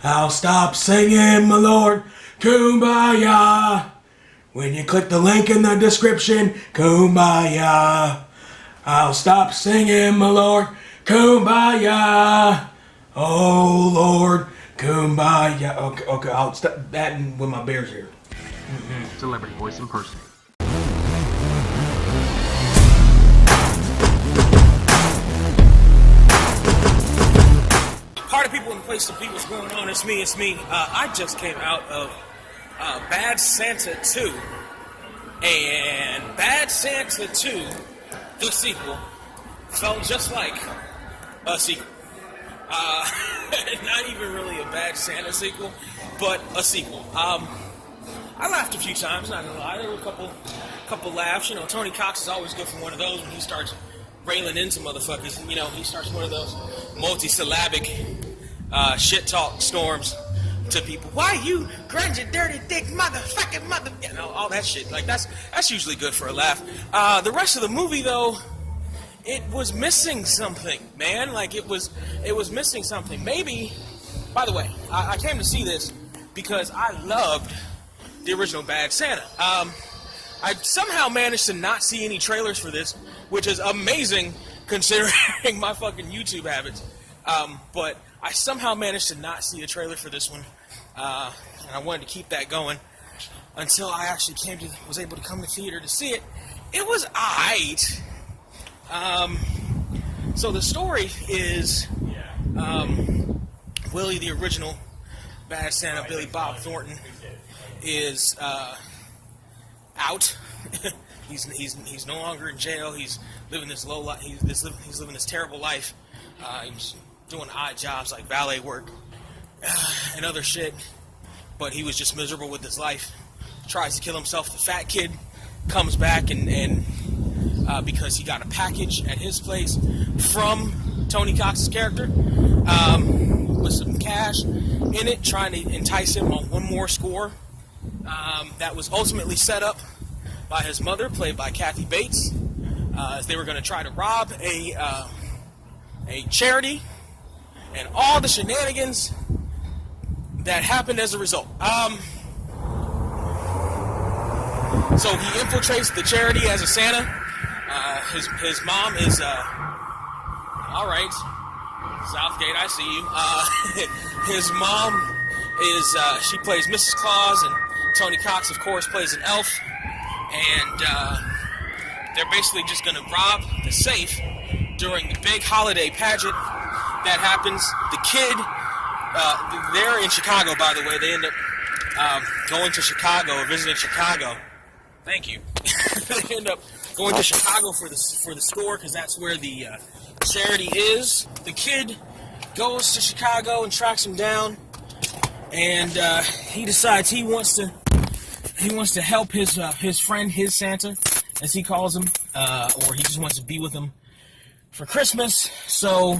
I'll stop singing, my lord, kumbaya. When you click the link in the description, kumbaya. I'll stop singing, my lord, kumbaya. Oh, Lord, kumbaya. Okay, I'll stop that when my bear's here. Celebrity voice impersonator. Party people in place to be, what's going on? It's me. I just came out of Bad Santa 2. And Bad Santa 2, the sequel, felt just like a sequel. Not even really a Bad Santa sequel, but a sequel. I laughed a few times, not gonna lie. There were a couple laughs. You know, Tony Cox is always good for one of those when he starts railing into motherfuckers. You know, he starts one of those multi-syllabic shit talk storms to people. Why you grungy, dirty dick, motherfucking mother, you know, all that shit. Like that's usually good for a laugh. The rest of the movie, though, it was missing something, man. Like it was missing something. Maybe. By the way, I came to see this because I loved the original Bad Santa. I somehow managed to not see any trailers for this, which is amazing considering my fucking YouTube habits. But I somehow managed to not see a trailer for this one, and I wanted to keep that going until I actually was able to come to theater to see it. It was aight. So the story is Willie, the original Bad Santa, Billy Bob Thornton, is out. he's no longer in jail. He's living this low life. He's living this terrible life. He's doing odd jobs like valet work and other shit. But he was just miserable with his life. Tries to kill himself. The fat kid comes back and because he got a package at his place from Tony Cox's character with some cash in it, trying to entice him on one more score. That was ultimately set up by his mother, played by Kathy Bates, as they were going to try to rob a charity, and all the shenanigans that happened as a result. So he infiltrates the charity as a Santa. His mom is all right, Southgate, I see you. His mom is she plays Mrs. Claus, and Tony Cox, of course, plays an elf. And they're basically just going to rob the safe during the big holiday pageant that happens. The kid, they're in Chicago, by the way. They end up going to Chicago, visiting Chicago. Thank you. They end up going to Chicago for the score because that's where the charity is. The kid goes to Chicago and tracks him down, and he decides he wants to help his friend, his Santa, as he calls him, or he just wants to be with him for Christmas. So,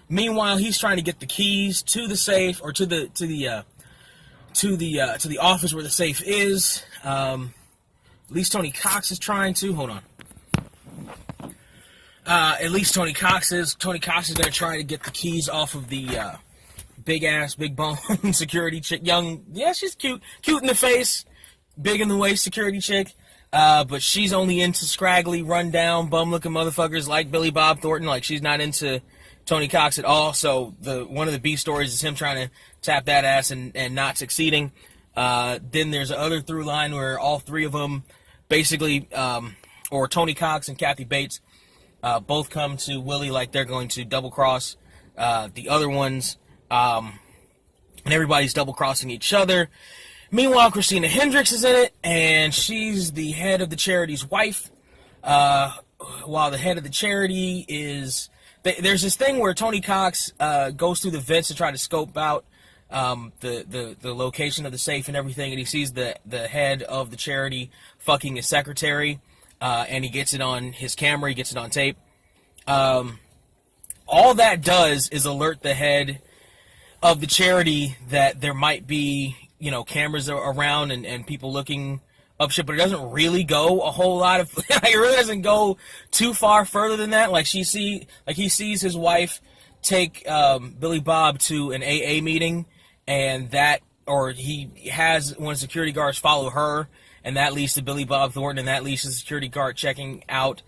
meanwhile, he's trying to get the keys to the safe, or to the office where the safe is. At least Tony Cox is trying to. Hold on. At least Tony Cox is. Tony Cox is going to try to get the keys off of the big bone security chick. She's cute in the face, big in the waist security chick. But she's only into scraggly, run down, bum looking motherfuckers like Billy Bob Thornton. Like, she's not into Tony Cox at all. So one of the B stories is him trying to tap that ass and not succeeding. Then there's another through line where all three of them basically, or Tony Cox and Kathy Bates, both come to Willie like they're going to double cross the other ones. And everybody's double-crossing each other. Meanwhile, Christina Hendricks is in it, and she's the head of the charity's wife. While the head of the charity is... There's this thing where Tony Cox goes through the vents to try to scope out the location of the safe and everything, and he sees the head of the charity fucking his secretary, and he gets it on his camera, he gets it on tape. All that does is alert the head of the charity that there might be, cameras around and people looking up shit, but it doesn't really go a whole lot of, it really doesn't go too far further than that. Like he sees his wife take Billy Bob to an AA meeting, and or he has one of the security guards follow her, and that leads to Billy Bob Thornton, and that leads to the security guard checking out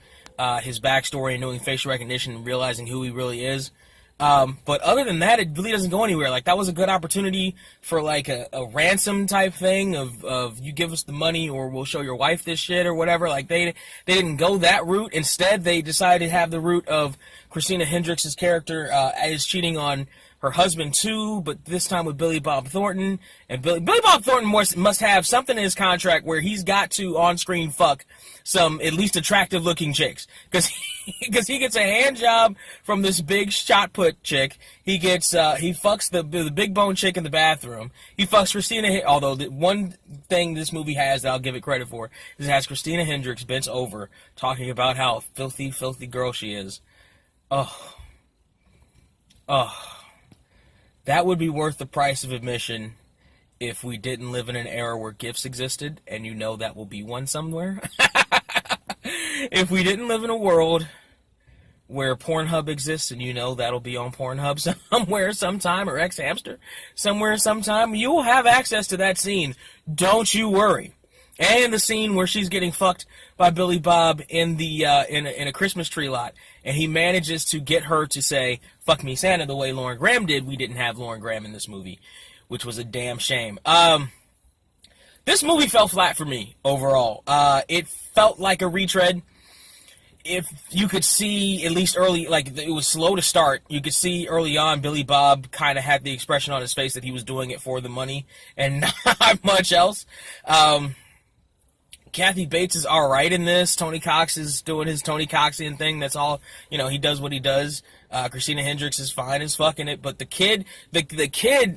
his backstory and doing facial recognition and realizing who he really is. But other than that, it really doesn't go anywhere. Like, that was a good opportunity for, like, a ransom type thing of you give us the money or we'll show your wife this shit or whatever. Like, they didn't go that route. Instead, they decided to have the route of Christina Hendricks' character is cheating on her husband too, but this time with Billy Bob Thornton. And Billy Bob Thornton must have something in his contract where he's got to on-screen fuck some at least attractive-looking chicks, because he gets a hand job from this big shot-put chick. He fucks the big bone chick in the bathroom. He fucks Christina. Although the one thing this movie has that I'll give it credit for is it has Christina Hendricks bent over talking about how filthy, filthy girl she is. Oh. That would be worth the price of admission if we didn't live in an era where GIFs existed, and you know that will be one somewhere. If we didn't live in a world where Pornhub exists, and you know that'll be on Pornhub somewhere sometime, or X-Hamster somewhere sometime, you will have access to that scene. Don't you worry. And the scene where she's getting fucked by Billy Bob in the in a Christmas tree lot, and he manages to get her to say "fuck me, Santa" the way Lauren Graham did. We didn't have Lauren Graham in this movie, which was a damn shame. This movie fell flat for me overall. It felt like a retread. If you could see, at least early, like, it was slow to start. You could see early on Billy Bob kind of had the expression on his face that he was doing it for the money and not much else. Kathy Bates is all right in this. Tony Cox is doing his Tony Coxian thing. That's all, he does what he does. Christina Hendricks is fine as fucking it. But the kid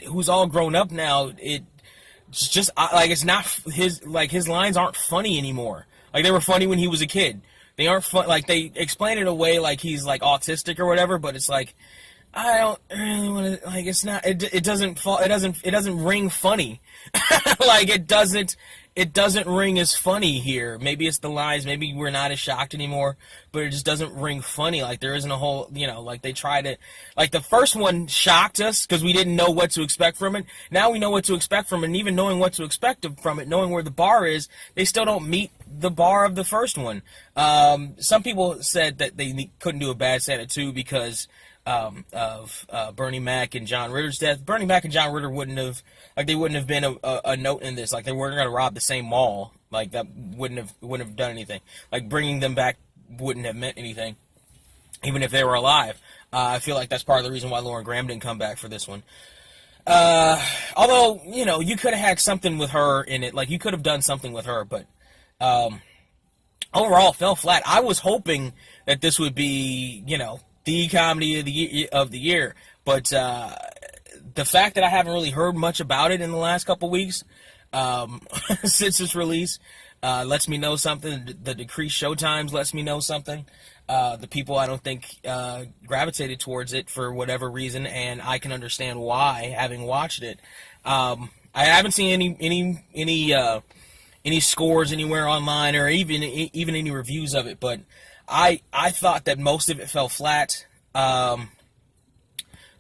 who's all grown up now, it's just, like, it's not his lines aren't funny anymore. Like, they were funny when he was a kid. They aren't fun, like, they explain it away like he's, like, autistic or whatever, but it's like, I don't really want to, like, it's not, it doesn't ring funny. Like, it doesn't ring as funny here. Maybe it's the lines, maybe we're not as shocked anymore, but it just doesn't ring funny. Like, there isn't a whole, like, they try to, like, the first one shocked us because we didn't know what to expect from it. Now we know what to expect from it, and even knowing what to expect from it, knowing where the bar is, they still don't meet the bar of the first one. Some people said that they couldn't do a Bad Santa 2 because of Bernie Mac and John Ritter's death. Bernie Mac and John Ritter wouldn't have been a note in this. Like, they weren't going to rob the same mall. Like, that wouldn't have done anything. Like, bringing them back wouldn't have meant anything, even if they were alive. I feel like that's part of the reason why Lauren Graham didn't come back for this one. Although, you could have had something with her in it. Like, you could have done something with her, but overall, fell flat. I was hoping that this would be, the comedy of the year, but the fact that I haven't really heard much about it in the last couple weeks since its release lets me know something. The decreased showtimes lets me know something. The people, I don't think, gravitated towards it for whatever reason, and I can understand why, having watched it. I haven't seen any scores anywhere online, or even any reviews of it, but I thought that most of it fell flat.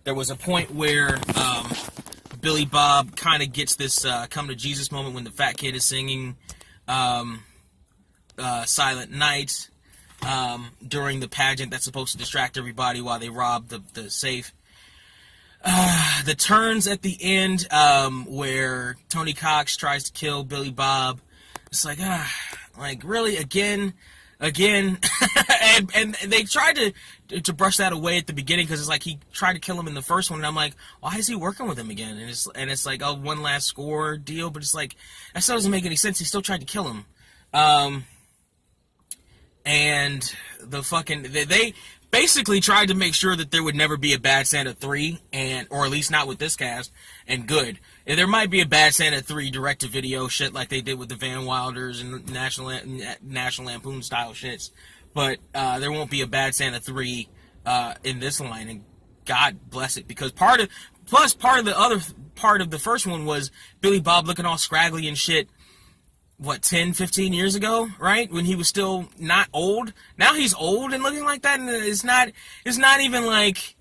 There was a point where Billy Bob kind of gets this come to Jesus moment when the fat kid is singing Silent Night during the pageant that's supposed to distract everybody while they rob the safe. The turns at the end where Tony Cox tries to kill Billy Bob, it's like, like, really, again, and they tried to brush that away at the beginning because it's like he tried to kill him in the first one, and I'm like, why is he working with him again? And it's like, oh, one last score deal, but it's like, that still doesn't make any sense. He still tried to kill him. And the fucking, they basically tried to make sure that there would never be a Bad Santa 3, or at least not with this cast, and good. And there might be a Bad Santa 3 direct-to-video shit like they did with the Van Wilders and National Lampoon style shits, but there won't be a Bad Santa 3 in this line, and God bless it, because part of the other part of the first one was Billy Bob looking all scraggly and shit, 10, 15 years ago, right? When he was still not old. Now he's old and looking like that, and it's not even like,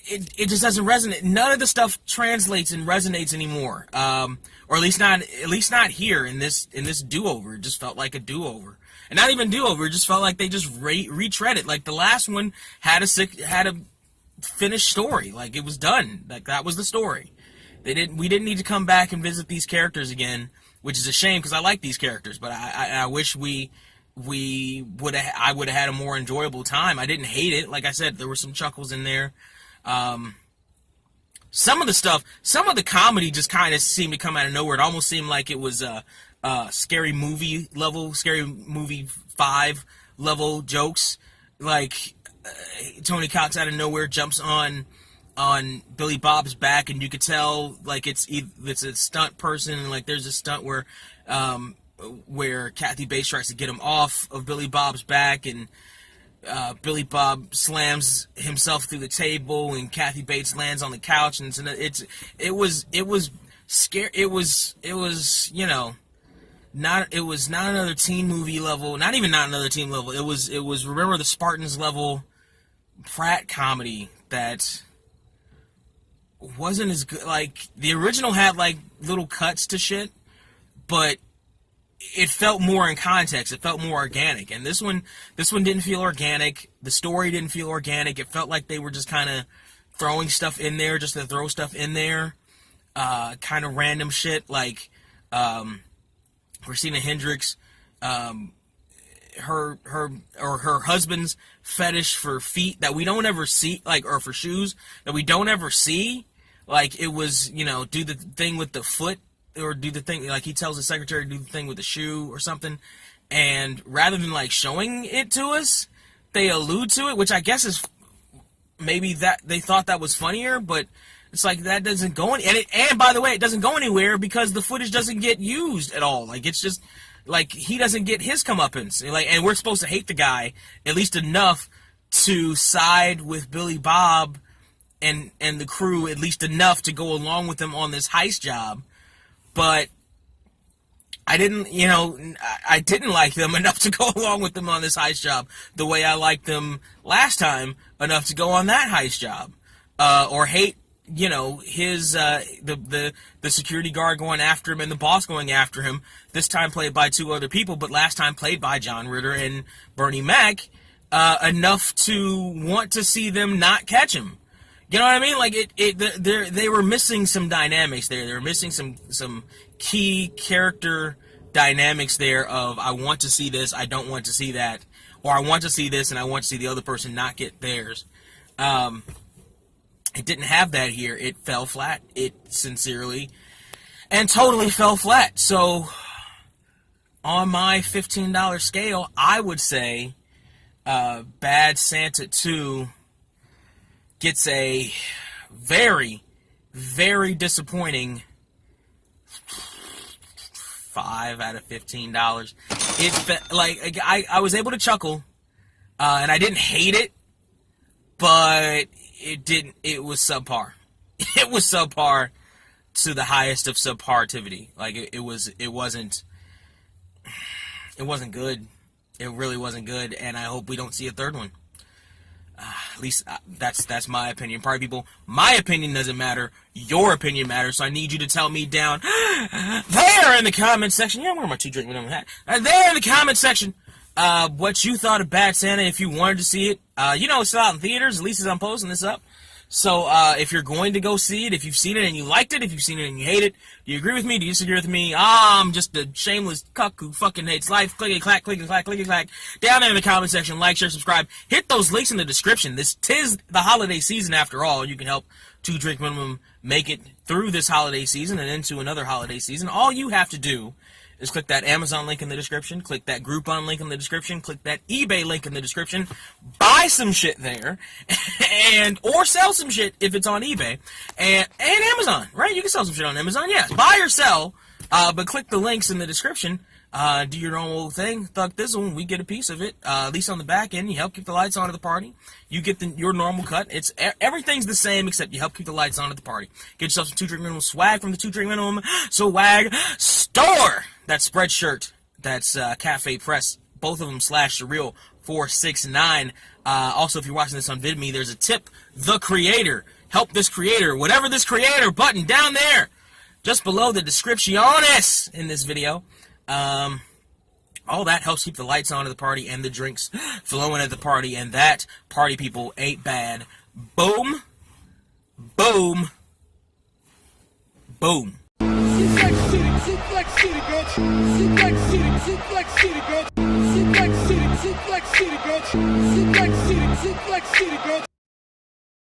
it just doesn't resonate. None of the stuff translates and resonates anymore. Or at least not here in this do-over. It just felt like a do-over. And not even do-over, it just felt like they just retread it. Like the last one had a finished story. Like it was done. Like that was the story. We didn't need to come back and visit these characters again, which is a shame because I like these characters, but I wish I would have had a more enjoyable time. I didn't hate it. Like I said, there were some chuckles in there. Some of the comedy just kind of seemed to come out of nowhere. It almost seemed like it was Scary Movie 5 level jokes. Like Tony Cox out of nowhere jumps on Billy Bob's back, and you could tell like it's a stunt person, and like there's a stunt where Kathy Bates tries to get him off of Billy Bob's back, and Billy Bob slams himself through the table, and Kathy Bates lands on the couch, and it was scary. It was not another teen movie level, not another teen level. It was Remember the Spartans level frat comedy that wasn't as good. Like the original had like little cuts to shit, but it felt more in context. It felt more organic. And this one didn't feel organic. The story didn't feel organic. It felt like they were just kind of throwing stuff in there just to throw stuff in there. Kind of random shit like Christina Hendricks, her husband's fetish for feet that we don't ever see, like, or for shoes that we don't ever see. Like it was, do the thing with the foot, or do the thing, like he tells the secretary to do the thing with the shoe or something, and rather than like showing it to us, they allude to it, which I guess is maybe that they thought that was funnier, but it's like that doesn't go and by the way, it doesn't go anywhere because the footage doesn't get used at all. Like it's just like he doesn't get his comeuppance, like, and we're supposed to hate the guy at least enough to side with Billy Bob and the crew at least enough to go along with them on this heist job. But I didn't like them enough to go along with them on this heist job the way I liked them last time enough to go on that heist job. Or hate, his, the security guard going after him and the boss going after him, this time played by two other people, but last time played by John Ritter and Bernie Mac, enough to want to see them not catch him. You know what I mean? Like they were missing some dynamics there. They were missing some key character dynamics there of I want to see this, I don't want to see that, or I want to see this and I want to see the other person not get theirs. It didn't have that here. It fell flat. It sincerely and totally fell flat. So on my $15 scale, I would say Bad Santa 2 gets a very, very disappointing 5 out of $15. I was able to chuckle, and I didn't hate it, but it was subpar. It was subpar to the highest of subpartivity. Like it wasn't good. It really wasn't good, and I hope we don't see a third one. At least that's my opinion. Probably people, my opinion doesn't matter. Your opinion matters. So I need you to tell me down there in the comment section. Yeah, I'm wearing my two-drink minimum hat. There in the comment section, what you thought of Bad Santa. If you wanted to see it, it's still out in theaters. At least as I'm posting this up. So if you're going to go see it, if you've seen it and you liked it, if you've seen it and you hate it, do you agree with me? Do you disagree with me? I'm just a shameless cuck who fucking hates life. Clickety clack, clickety clack, clickety clack. Down there in the comment section, like, share, subscribe. Hit those links in the description. Tis the holiday season after all. You can help Two Drink Minimum make it through this holiday season and into another holiday season. All you have to do is click that Amazon link in the description, click that Groupon link in the description, click that eBay link in the description, buy some shit there, or sell some shit if it's on eBay, and Amazon, right? You can sell some shit on Amazon, yes. Buy or sell, but click the links in the description. Do your normal thing, Thug Thizzle, we get a piece of it, at least on the back end. You help keep the lights on at the party. You get your normal cut. Everything's the same except you help keep the lights on at the party. Get yourself some Two Drink Minimum swag from the Two Drink Minimum Swag Store. That's Spreadshirt. That's Cafe Press. Both of them /surreal 469. Also, if you're watching this on VidMe, there's a tip the creator. Help this creator. Whatever this creator button down there, just below the descripciones in this video. All that helps keep the lights on at the party and the drinks flowing at the party. And that, party people, ain't bad. Boom. Boom. Boom. Suplex City, Suplex City, bitch. Suplex City, Suplex City, bitch. Suplex City, Suplex City, bitch. Suplex City, Suplex City, bitch.